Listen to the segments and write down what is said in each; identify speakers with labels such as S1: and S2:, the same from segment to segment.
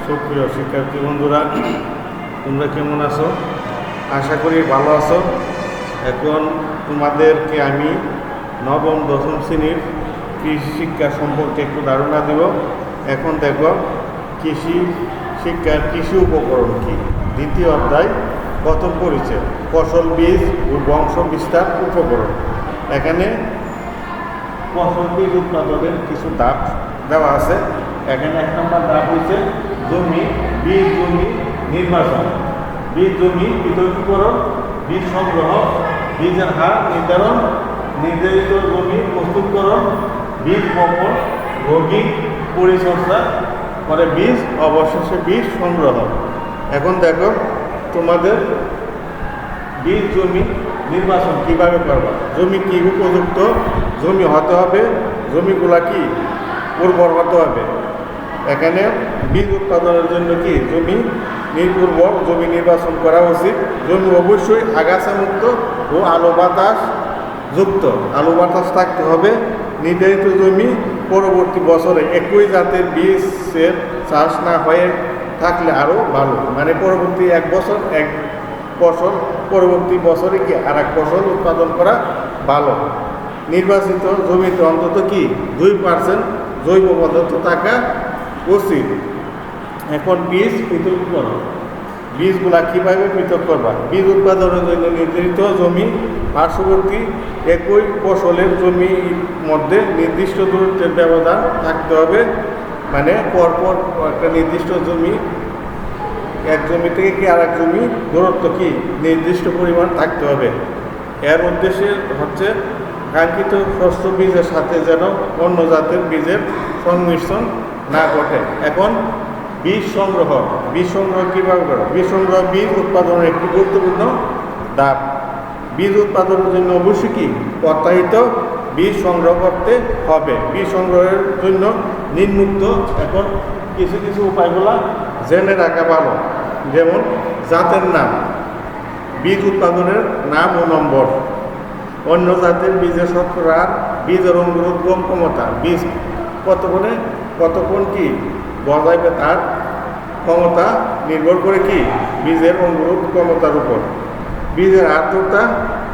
S1: সুপ্রিয় শিক্ষার্থী বন্ধুরা, তোমরা কেমন আছো? আশা করি ভালো আছো। এখন তোমাদেরকে আমি নবম দশম শ্রেণীর কৃষি শিক্ষা সম্পর্কে একটু ধারণা দেব। এখন দেখো, কৃষি শিক্ষার কৃষি উপকরণ কি, দ্বিতীয় অধ্যায়, প্রথম পরিচয়, ফসল, বীজ ও বংশ বিস্তার উপকরণ। এখানে ফসল বীজ উৎপাদনের কিছু ধাপ দেওয়া আছে। এখানে এক নম্বর ধাপ হচ্ছে জমি, বীজ জমি নির্বাচন, বীজ জমি পৃথকীকরণ, বীজ সংগ্রহ, বীজের হার নির্ধারণ, নির্ধারিত জমি প্রস্তুতকরণ, বীজ বপন, রোগী পরিচর্যা করে বীজ, অবশেষে বীজ সংগ্রহ। এখন দেখো, তোমাদের বীজ জমি নির্বাচন কিভাবে করবা, জমি কি উপযুক্ত জমি হতে হবে, জমিগুলা কি উর্বর হতে হবে। এখানে বীজ উৎপাদনের জন্য কি জমি উর্বর জমি নির্বাচন করা উচিত। জমি অবশ্যই আগাছা মুক্ত ও আলো বাতাস যুক্ত, আলো বাতাস থাকতে হবে। নির্ধারিত জমি পরবর্তী বছরে একই জাতের বীজের চাষ না হয়ে থাকলে আরও ভালো, মানে পরবর্তী এক বছর এক ফসল, পরবর্তী বছরে কি আর এক ফসল উৎপাদন করা ভালো। নির্বাচিত জমিতে অন্তত কি 2% জৈব পদার্থ থাকা উচিত। এখন বীজ পৃথকীকরণ, বীজগুলা কীভাবে পৃথক করবা। বীজ উৎপাদনের জন্য নির্ধারিত জমি পার্শ্ববর্তী একই ফসলের জমির মধ্যে নির্দিষ্ট দূরত্বের ব্যবধান থাকতে হবে, মানে পরপর একটা নির্দিষ্ট জমি, এক জমি থেকে কি আর এক জমি দূরত্ব কি নির্দিষ্ট পরিমাণ থাকতে হবে। এর উদ্দেশ্য হচ্ছে কাঙ্ক্ষিত শস্য বীজের সাথে যেন অন্য জাতের বীজের সংমিশ্রণ না ঘটে। এখন বীজ সংগ্রহ, বীজ সংগ্রহ কীভাবে করা। বীজ সংগ্রহ বীজ উৎপাদনের একটি গুরুত্বপূর্ণ ধাপ। বীজ উৎপাদনের জন্য অবশ্যই কি প্রত্যাহিত বীজ সংগ্রহ করতে হবে। বীজ সংগ্রহের জন্য নিম্নোক্ত এখন কিছু কিছু উপায়গুলো জেনে রাখা ভালো। যেমন জাতের নাম, বীজ উৎপাদনের নাম ও নম্বর, অন্য জাতের বীজের শতকরা, বীজের অঙ্কুরোদ্গম ক্ষমতা, বীজ কতক্ষণ কি বজাইবে তার ক্ষমতা নির্ভর করে কি বীজের অঙ্কুরোদ ক্ষমতার উপর। বীজের আর্দ্রতা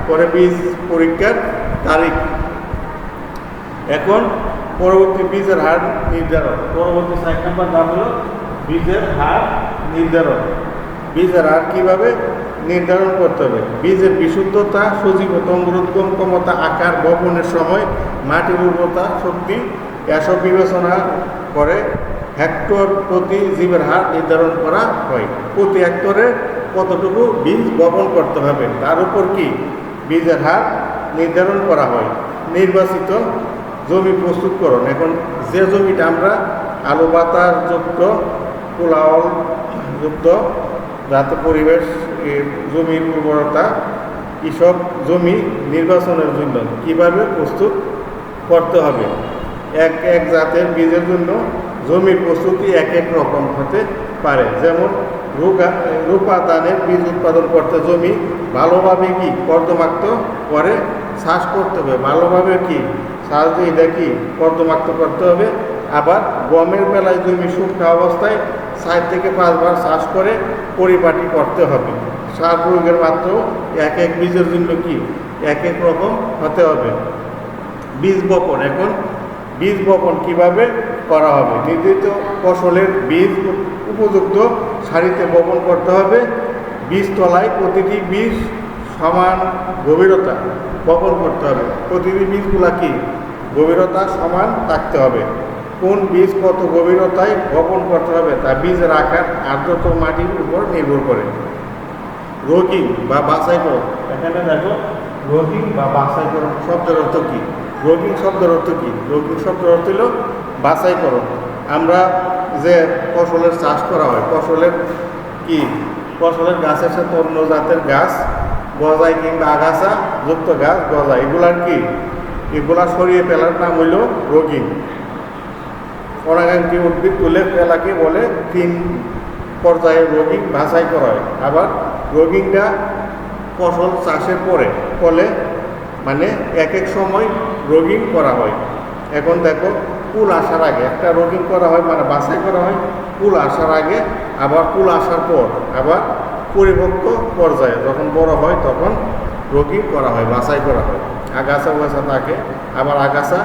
S1: পরে বীজ পরীক্ষার তারিখ। এখন পরবর্তী বীজের হার নির্ধারণ, পরবর্তী 4 নম্বর ধাপ হলো বীজের হার নির্ধারণ। বীজের হার কীভাবে নির্ধারণ করতে হবে। বীজের বিশুদ্ধতা, সজীবতা, অঙ্কুরোদ্গম ক্ষমতা, আকার, বপনের সময়, মাটির উর্বরতা শক্তি এসব বিবেচনা করে হেক্টর প্রতি জীবের হার নির্ধারণ করা হয়। প্রতি হেক্টরে কতটুকু বীজ বপন করতে হবে তার উপর কি বীজের হার নির্ধারণ করা হয়। নির্বাচিত জমি প্রস্তুতকরণ, এখন যে জমিটা আমরা আলো বাতাস যুক্ত, কোলাহল যুক্ত, যাতে পরিবেশ জমির উর্বরতা, এসব জমি নির্বাচনের জন্য কিভাবে প্রস্তুত করতে হবে। এক এক জাতের বীজের জন্য জমির প্রস্তুতি এক এক রকম হতে পারে। যেমন রূপাদানের বীজ উৎপাদন করতে জমি ভালোভাবে কি কর্দমাক্ত করে চাষ করতে হবে, ভালোভাবে কি চাষ দিয়ে দেখি কর্দমাক্ত করতে হবে। আবার গমের বেলায় জমি শুকনো অবস্থায় 4 থেকে 5 বার চাষ করে পরিপাটি করতে হবে। সার প্রয়োগের মাত্র এক এক বীজের জন্য কি এক এক রকম হতে হবে। বীজ বপন, এখন বীজ বপন কিভাবে করা হবে। নির্ধারিত ফসলের বীজ উপযুক্ত সারিতে বপন করতে হবে। বীজতলায় প্রতিটি বীজ সমান গভীরতা বপন করতে হবে। প্রতিটি বীজগুলা কি গভীরতা সমান থাকতে হবে। কোন বীজ কত গভীরতায় বপন করতে হবে তা বীজের আকার, আর্দ্রতা, মাটির উপর নির্ভর করে। রোগিং বা বাছাইকরণ, এখানে দেখো রোগিং বা বাছাইকরণ শব্দের অর্থ কী। রোগিং শব্দের অর্থ কী? রোগিং শব্দের অর্থ হল বাছাইকরণ। আমরা যে ফসলের চাষ করা হয়, ফসলের গাছের সাথে অন্য জাতের গাছ গজায় কিংবা আগাছা যুক্ত গাছ গজায়, এগুলা সরিয়ে ফেলার নাম হইল রোগিং। অনাকাঙ্ক্ষী উদ্ভিদ তুলে ফেলাকে বলে 3 পর্যায়ে রোগিং বাছাই করা হয়। আবার রোগিংটা ফসল চাষের ফলে মানে এক এক সময় রোগিং করা হয়। এখন দেখো কুল আসার আগে একটা রোগিং করা হয়, মানে বাছাই করা হয় কুল আসার আগে, আবার কুল আসার পর, আবার পরিপক্ক পর্যায়ে যখন বড় হয় তখন রোগিং করা হয়, বাছাই করা হয়। আগাছা উগাছা থাকে, আবার আগাছা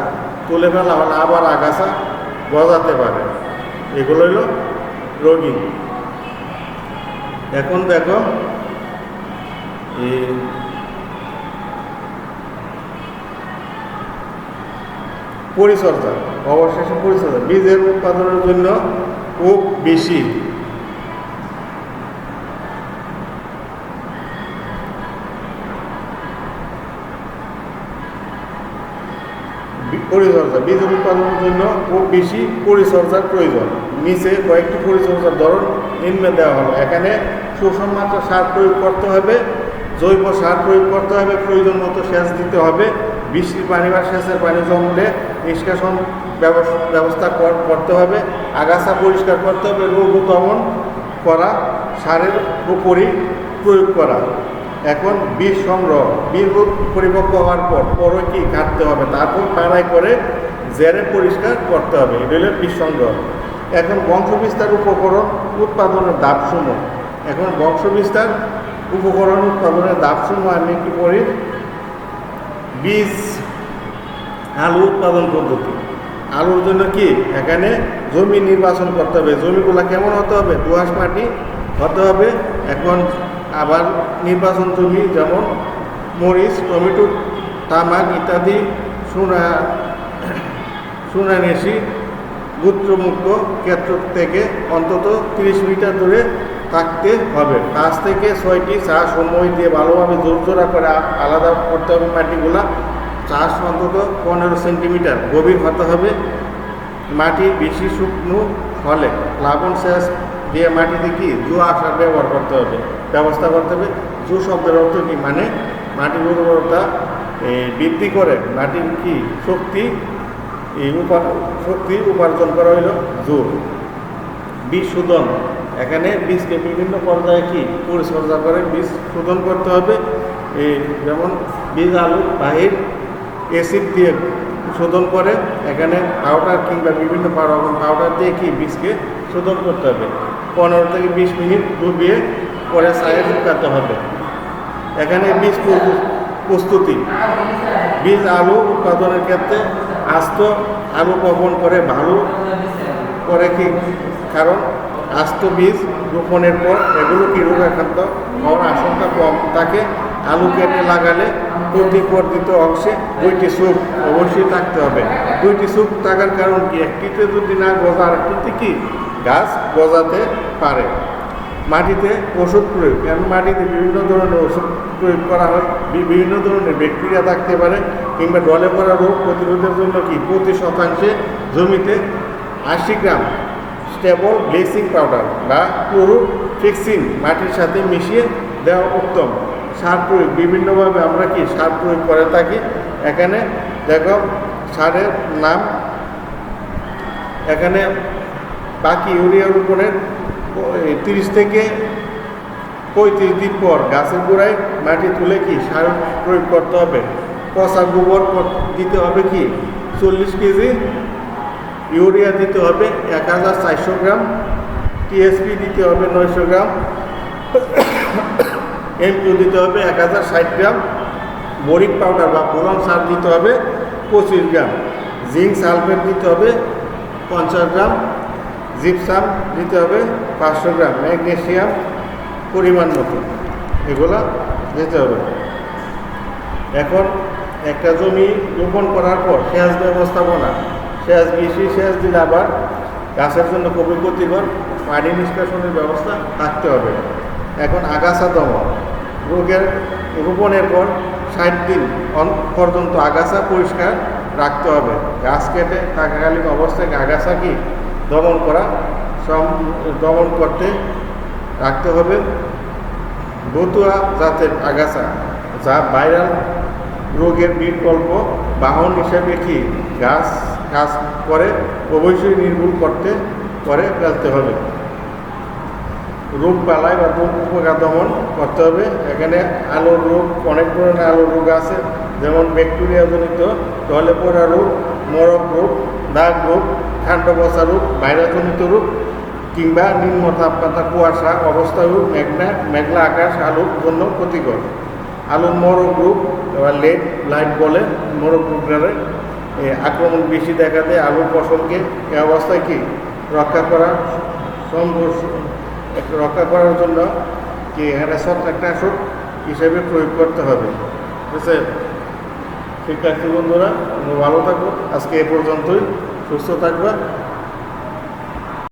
S1: তুলে ফেলা হলে আবার আগাছা গজাতে পারে, এগুলো হলো রোগিং। এখন দেখো পরিচর্যা, অবশেষে পরিচর্যা বীজের উৎপাদনের জন্য খুব বেশি পরিচর্যা, বীজের উৎপাদনের জন্য খুব বেশি পরিচর্যার প্রয়োজন। নিচে কয়েকটি পরিচর্যার ধরন নিম্নে দেওয়া হলো। এখানে সুষম মাত্রা সার প্রয়োগ করতে হবে, জৈব সার প্রয়োগ করতে হবে, প্রয়োজন মতো সেচ দিতে হবে, বৃষ্টির পানি বা সেচের পানি জমলে নিষ্কাশন ব্যবস্থা করতে হবে, আগাছা পরিষ্কার করতে হবে, রোগ দমন করা, সারের উপরই প্রয়োগ করা। এখন বীজ সংগ্রহ, বীজ পরিপক্ক হওয়ার পর কি কাটতে হবে, তারপর পাড়াই করে জেরে পরিষ্কার করতে হবে, এটা হলো বীজ সংগ্রহ। এখন বংশবিস্তার উপকরণ উৎপাদনের ধাপসমূহ, এখন বংশবিস্তার উপকরণ উৎপাদনের ধাপসমূহ আমি একটু পড়ি। বীজ আলু উৎপাদন পদ্ধতি, আলুর জন্য কি এখানে জমি নির্বাচন করতে হবে, জমিগুলো কেমন হতে হবে, দোআঁশ মাটি হতে হবে। এখন আবার নির্বাচন জমি যেমন মরিচ, টমেটো, তামাক ইত্যাদি সোনানেশি গোত্রমুক্ত ক্ষেত্র থেকে অন্তত 30 মিটার দূরে থাকতে হবে। 5 থেকে 6টি চাষ সময় দিয়ে ভালোভাবে জোরজোড়া করে আলাদা করতে হবে মাটিগুলা। চাষ অন্তত 15 সেন্টিমিটার গভীর হতে হবে। মাটি বেশি শুকনো হলে প্লাবন সেচ দিয়ে মাটিতে কি জুয়া আসার ব্যবস্থা করতে হবে। জু শব্দের অর্থ কি, মানে মাটির উর্বরতা বৃদ্ধি করে মাটির কি শক্তি উপার্জন করা হইল জোর। বীজ শোধন, এখানে বীজকে বিভিন্ন পর্যায়ে কি পরিচর্যা করে বীজ শোধন করতে হবে। যেমন বীজ আলু বাহির অ্যাসিড দিয়ে শোধন করে, এখানে পাউডার কিংবা বিভিন্ন পাউডার দিয়ে কি বীজকে শোধন করতে হবে। 15 থেকে 20 মিনিট ডুবিয়ে পরে ছায়া শুকাতে হবে। এখানে বীজ প্রস্তুতি, বীজ আলু উৎপাদনের ক্ষেত্রে আস্ত আলু বপন করে ভালো করে কি, কারণ আস্ত বীজ রোপণের পর এগুলো কি রোগাক্রান্ত হওয়ার আশঙ্কা কম থাকে। আলু কেটে লাগালে প্রতি বর্ধিত অংশে 2টি চুপ অবশ্যই থাকতে হবে। 2টি চুপ থাকার কারণ কি, একটিতে যদি না গজা আরেকটিতে কি গাছ গজাতে পারে। মাটিতে ওষুধ প্রয়োগ, কারণ মাটিতে বিভিন্ন ধরনের ওষুধ প্রয়োগ করা হয়, বিভিন্ন ধরনের ব্যাকটেরিয়া থাকতে পারে কিংবা ডলে পড়া রোগ প্রতিরোধের জন্য কি প্রতি শতাংশে জমিতে 80 গ্রাম স্টেবল ব্লিচিং পাউডার বা ক্লোরোফিক্সিন মাটির সাথে মিশিয়ে দেওয়া উত্তম। সার প্রয়োগ, বিভিন্নভাবে আমরা কি সার প্রয়োগ করে থাকি। এখানে দেখো সারের নাম, এখানে বাকি ইউরিয়া রোপণের 30 থেকে 35 দিন পর গাছের গোড়ায় মাটি তুলে কি সার প্রয়োগ করতে হবে। পচা গোবর দিতে হবে কি 40 কেজি, ইউরিয়া দিতে হবে 1400 গ্রাম, টিএসপি দিতে হবে 900 গ্রাম, এমপিও দিতে হবে 1060 গ্রাম, বোরিক পাউডার বা বোরন সার দিতে হবে 25 গ্রাম, জিঙ্ক সালফেট দিতে হবে 50 গ্রাম, জিপসাম দিতে হবে 500 গ্রাম, ম্যাগনেসিয়াম পরিমাণ মতো, এগুলা দিতে হবে। এখন একটা জমি রোপণ করার পর সেচ ব্যবস্থাপনা, সেচ বেশি সেচ দিলে আবার গাছের জন্য খুবই ক্ষতিকর, পানি নিষ্কাশনের ব্যবস্থা থাকতে হবে। এখন আগাছা দমন, রোপণের পর 60 দিন পর্যন্ত আগাছা পরিষ্কার রাখতে হবে। গাছ কেটে থাকাকালীন অবস্থায় আগাছা কি দমন করতে রাখতে হবে। বতুয়া জাতের আগাছা, যা ভাইরাল রোগের বিকল্প বাহন হিসেবে কি কাজ করে, অবশ্যই নির্মূল করে ফেলতে হবে। রোগ বালাই বা রোগ উপকার দমন করতে হবে। এখানে আলুর রোগ, অনেক ধরনের আলুর রোগ আছে, যেমন ব্যাকটেরিয়া জনিত, টলে পড়া রোগ, মরক রোগ, দাগ রোগ, ঠান্ড বসা রোগ, ভাইরাসজনিত রোগ কিংবা নিম্ন তাপমাত্রা, কুয়াশা অবস্থা রোগ, মেঘলা আকাশ আলুর জন্য ক্ষতিকর। আলুর মরক রোগ বা লেট ব্লাইট বলে, মরক রোগের আক্রমণ বেশি দেখা দেয় আলুর ফসলকে। এ অবস্থায় কি রক্ষা করার জন্য কি এখানে ছত্রাকনাশক হিসেবে প্রয়োগ করতে হবে। বুঝছে? শিক্ষার্থী বন্ধুরা, তোমরা ভালো থাকো। আজকে এ পর্যন্তই। সুস্থ থাকবা।